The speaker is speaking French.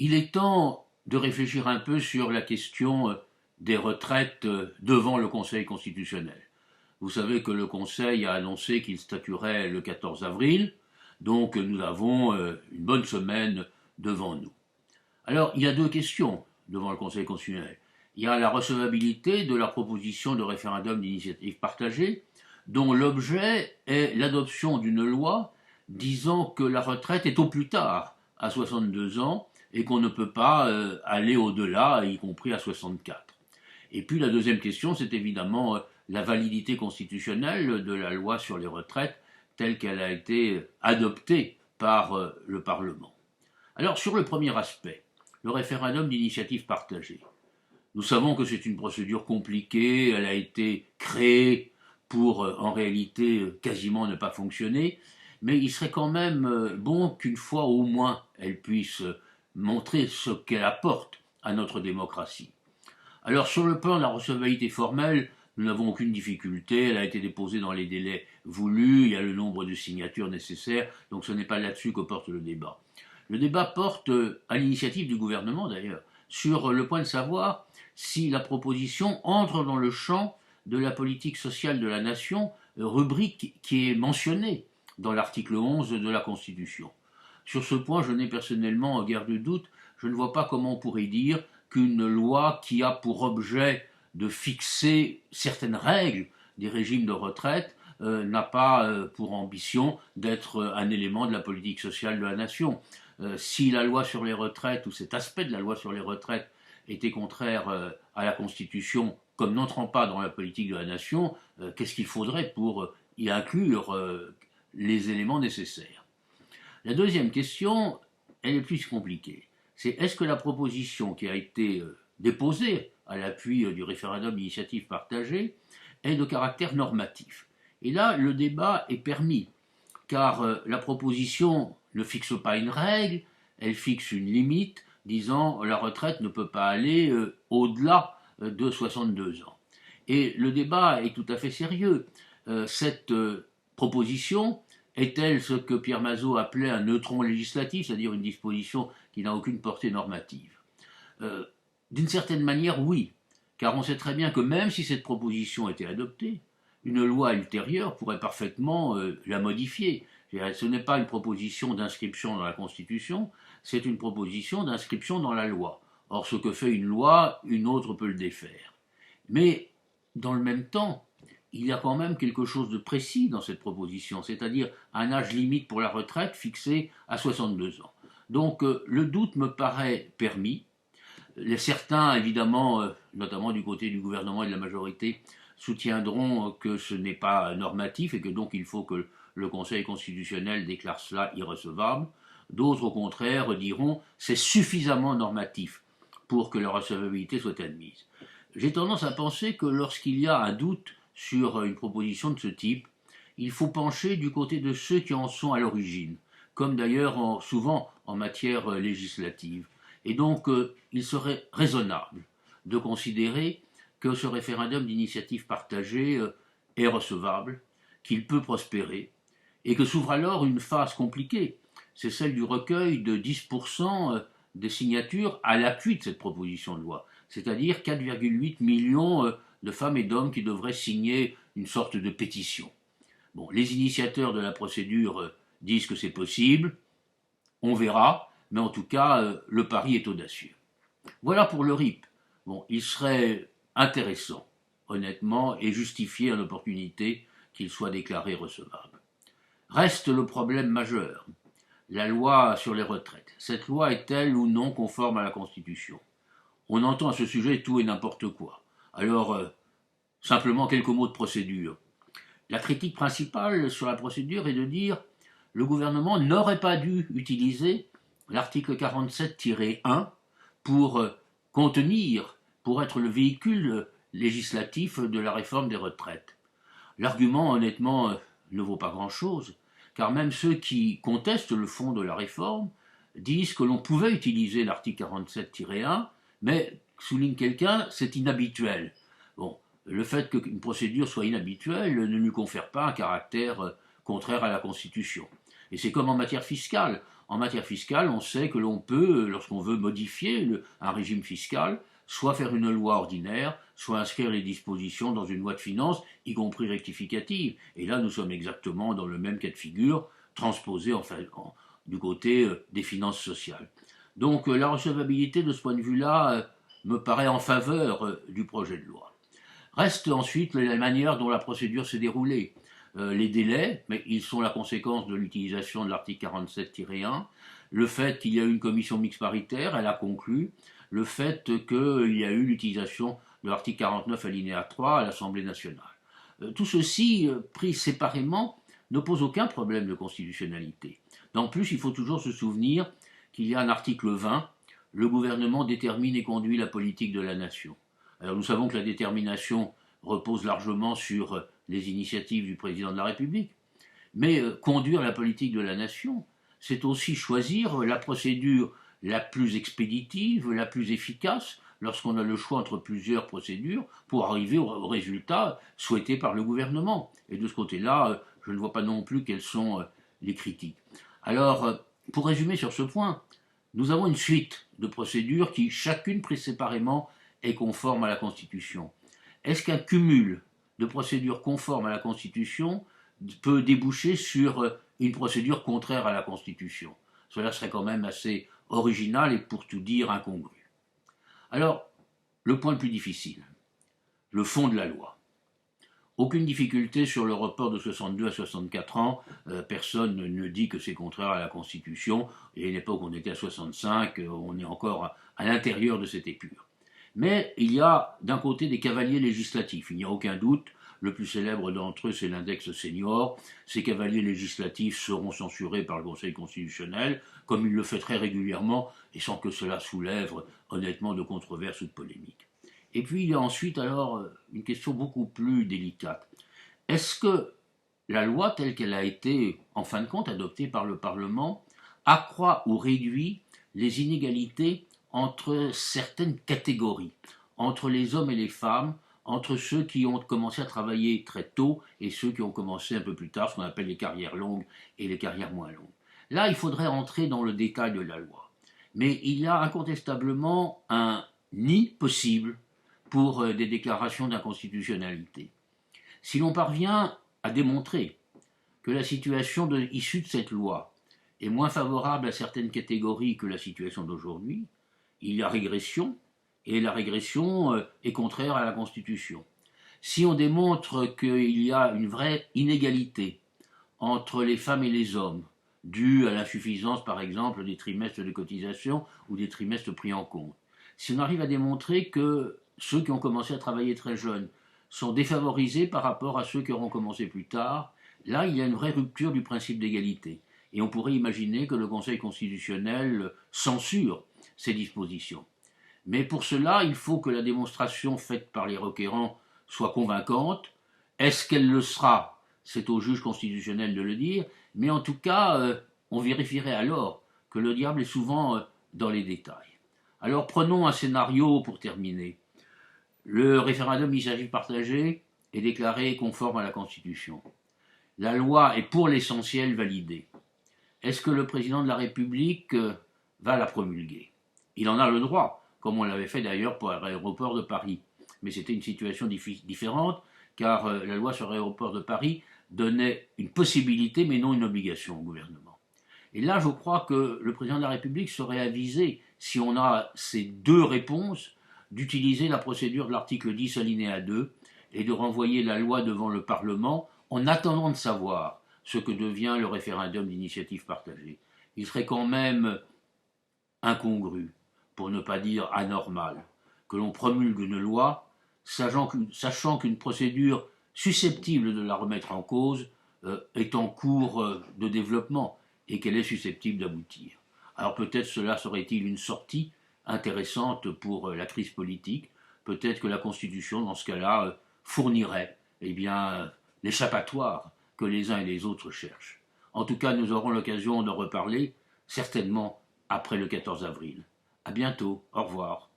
Il est temps de réfléchir un peu sur la question des retraites devant le Conseil constitutionnel. Vous savez que le Conseil a annoncé qu'il statuerait le 14 avril, donc nous avons une bonne semaine devant nous. Alors, il y a deux questions devant le Conseil constitutionnel. Il y a la recevabilité de la proposition de référendum d'initiative partagée, dont l'objet est l'adoption d'une loi disant que la retraite est au plus tard à 62 ans et qu'on ne peut pas aller au-delà, y compris à 64. Et puis la deuxième question, c'est évidemment la validité constitutionnelle de la loi sur les retraites telle qu'elle a été adoptée par le Parlement. Alors sur le premier aspect, le référendum d'initiative partagée, nous savons que c'est une procédure compliquée, elle a été créée pour en réalité quasiment ne pas fonctionner, mais il serait quand même bon qu'une fois au moins elle puisse montrer ce qu'elle apporte à notre démocratie. Alors sur le plan de la recevabilité formelle, nous n'avons aucune difficulté, elle a été déposée dans les délais voulus, il y a le nombre de signatures nécessaires, donc ce n'est pas là-dessus que porte le débat. Le débat porte, à l'initiative du gouvernement d'ailleurs, sur le point de savoir si la proposition entre dans le champ de la politique sociale de la nation, rubrique qui est mentionnée dans l'article 11 de la Constitution. Sur ce point, je n'ai personnellement guère de doute, je ne vois pas comment on pourrait dire qu'une loi qui a pour objet de fixer certaines règles des régimes de retraite n'a pas pour ambition d'être un élément de la politique sociale de la nation. Si la loi sur les retraites, ou cet aspect de la loi sur les retraites, était contraire à la Constitution, comme n'entrant pas dans la politique de la nation, qu'est-ce qu'il faudrait pour y inclure les éléments nécessaires? La deuxième question, elle est plus compliquée. C'est est-ce que la proposition qui a été déposée à l'appui du référendum d'initiative partagée est de caractère normatif? Et là, le débat est permis, car la proposition ne fixe pas une règle, elle fixe une limite, disant la retraite ne peut pas aller au-delà de 62 ans. Et le débat est tout à fait sérieux. Cette proposition est-elle ce que Pierre Mazeaud appelait un neutron législatif, c'est-à-dire une disposition qui n'a aucune portée normative? D'une certaine manière, oui, car on sait très bien que même si cette proposition était adoptée, une loi ultérieure pourrait parfaitement la modifier. Ce n'est pas une proposition d'inscription dans la Constitution, c'est une proposition d'inscription dans la loi. Or, ce que fait une loi, une autre peut le défaire. Mais, dans le même temps, il y a quand même quelque chose de précis dans cette proposition, c'est-à-dire un âge limite pour la retraite fixé à 62 ans. Donc, le doute me paraît permis. Certains, évidemment, notamment du côté du gouvernement et de la majorité, soutiendront que ce n'est pas normatif et que donc il faut que le Conseil constitutionnel déclare cela irrecevable. D'autres, au contraire, diront c'est suffisamment normatif pour que la recevabilité soit admise. J'ai tendance à penser que lorsqu'il y a un doute sur une proposition de ce type, il faut pencher du côté de ceux qui en sont à l'origine, comme d'ailleurs souvent en matière législative. Et donc, il serait raisonnable de considérer que ce référendum d'initiative partagée est recevable, qu'il peut prospérer, et que s'ouvre alors une phase compliquée. C'est celle du recueil de 10% des signatures à l'appui de cette proposition de loi, c'est-à-dire 4,8 millions de femmes et d'hommes qui devraient signer une sorte de pétition. Bon, les initiateurs de la procédure disent que c'est possible, on verra, mais en tout cas, le pari est audacieux. Voilà pour le RIP. Bon, il serait intéressant, honnêtement, et justifié à l'opportunité qu'il soit déclaré recevable. Reste le problème majeur, la loi sur les retraites. Cette loi est-elle ou non conforme à la Constitution? On entend à ce sujet tout et n'importe quoi. Alors, simplement quelques mots de procédure. La critique principale sur la procédure est de dire le gouvernement n'aurait pas dû utiliser l'article 47-1 pour contenir, pour être le véhicule législatif de la réforme des retraites. L'argument, honnêtement, ne vaut pas grand-chose, car même ceux qui contestent le fond de la réforme disent que l'on pouvait utiliser l'article 47-1, mais, souligne quelqu'un, c'est inhabituel. Bon, le fait qu'une procédure soit inhabituelle ne lui confère pas un caractère contraire à la Constitution. Et c'est comme en matière fiscale. En matière fiscale, on sait que l'on peut, lorsqu'on veut modifier un régime fiscal, soit faire une loi ordinaire, soit inscrire les dispositions dans une loi de finances, y compris rectificative. Et là, nous sommes exactement dans le même cas de figure, transposé du côté des finances sociales. Donc la recevabilité de ce point de vue-là me paraît en faveur du projet de loi. Reste ensuite la manière dont la procédure s'est déroulée. Les délais, mais ils sont la conséquence de l'utilisation de l'article 47-1, le fait qu'il y a eu une commission mixte paritaire, elle a conclu, le fait qu'il y a eu l'utilisation de l'article 49 alinéa 3 à l'Assemblée nationale. Tout ceci, pris séparément, ne pose aucun problème de constitutionnalité. En plus, il faut toujours se souvenir qu'il y a un article 20, le gouvernement détermine et conduit la politique de la nation. Alors nous savons que la détermination repose largement sur les initiatives du président de la République, mais conduire la politique de la nation, c'est aussi choisir la procédure la plus expéditive, la plus efficace, lorsqu'on a le choix entre plusieurs procédures, pour arriver au résultat souhaité par le gouvernement. Et de ce côté-là, je ne vois pas non plus quelles sont les critiques. Alors, pour résumer sur ce point, nous avons une suite de procédures qui, chacune prise séparément, est conforme à la Constitution. Est-ce qu'un cumul de procédures conformes à la Constitution peut déboucher sur une procédure contraire à la Constitution? Cela serait quand même assez original et pour tout dire incongru. Alors, le point le plus difficile, le fond de la loi. Aucune difficulté sur le report de 62 à 64 ans, personne ne dit que c'est contraire à la Constitution, et à une époque on était à 65, on est encore à l'intérieur de cette épure. Mais il y a d'un côté des cavaliers législatifs, il n'y a aucun doute, le plus célèbre d'entre eux c'est l'index senior, ces cavaliers législatifs seront censurés par le Conseil constitutionnel, comme il le fait très régulièrement, et sans que cela soulève honnêtement de controverses ou de polémiques. Et puis il y a ensuite alors une question beaucoup plus délicate. Est-ce que la loi telle qu'elle a été en fin de compte adoptée par le Parlement accroît ou réduit les inégalités entre certaines catégories, entre les hommes et les femmes, entre ceux qui ont commencé à travailler très tôt et ceux qui ont commencé un peu plus tard, ce qu'on appelle les carrières longues et les carrières moins longues. Là, il faudrait entrer dans le détail de la loi. Mais il y a incontestablement un nid possible pour des déclarations d'inconstitutionnalité. Si l'on parvient à démontrer que la situation issue de cette loi est moins favorable à certaines catégories que la situation d'aujourd'hui, il y a régression, et la régression est contraire à la Constitution. Si on démontre qu'il y a une vraie inégalité entre les femmes et les hommes, due à l'insuffisance, par exemple, des trimestres de cotisation ou des trimestres pris en compte, si on arrive à démontrer que ceux qui ont commencé à travailler très jeunes sont défavorisés par rapport à ceux qui auront commencé plus tard, là, il y a une vraie rupture du principe d'égalité. Et on pourrait imaginer que le Conseil constitutionnel censure ces dispositions. Mais pour cela, il faut que la démonstration faite par les requérants soit convaincante. Est-ce qu'elle le sera? C'est au juge constitutionnel de le dire. Mais en tout cas, on vérifierait alors que le diable est souvent dans les détails. Alors prenons un scénario pour terminer. Le référendum d'initiative partagée est déclaré conforme à la Constitution. La loi est pour l'essentiel validée. Est-ce que le président de la République va la promulguer? Il en a le droit, comme on l'avait fait d'ailleurs pour l'aéroport de Paris. Mais c'était une situation différente, car la loi sur l'aéroport de Paris donnait une possibilité, mais non une obligation au gouvernement. Et là, je crois que le président de la République serait avisé, si on a ces deux réponses, d'utiliser la procédure de l'article 10 alinéa 2 et de renvoyer la loi devant le Parlement en attendant de savoir ce que devient le référendum d'initiative partagée. Il serait quand même incongru, pour ne pas dire anormal, que l'on promulgue une loi, sachant qu'une procédure susceptible de la remettre en cause est en cours de développement et qu'elle est susceptible d'aboutir. Alors peut-être cela serait-il une sortie intéressante pour la crise politique, peut-être que la Constitution, dans ce cas-là, fournirait l'échappatoire que les uns et les autres cherchent. En tout cas, nous aurons l'occasion de reparler, certainement après le 14 avril. À bientôt, au revoir.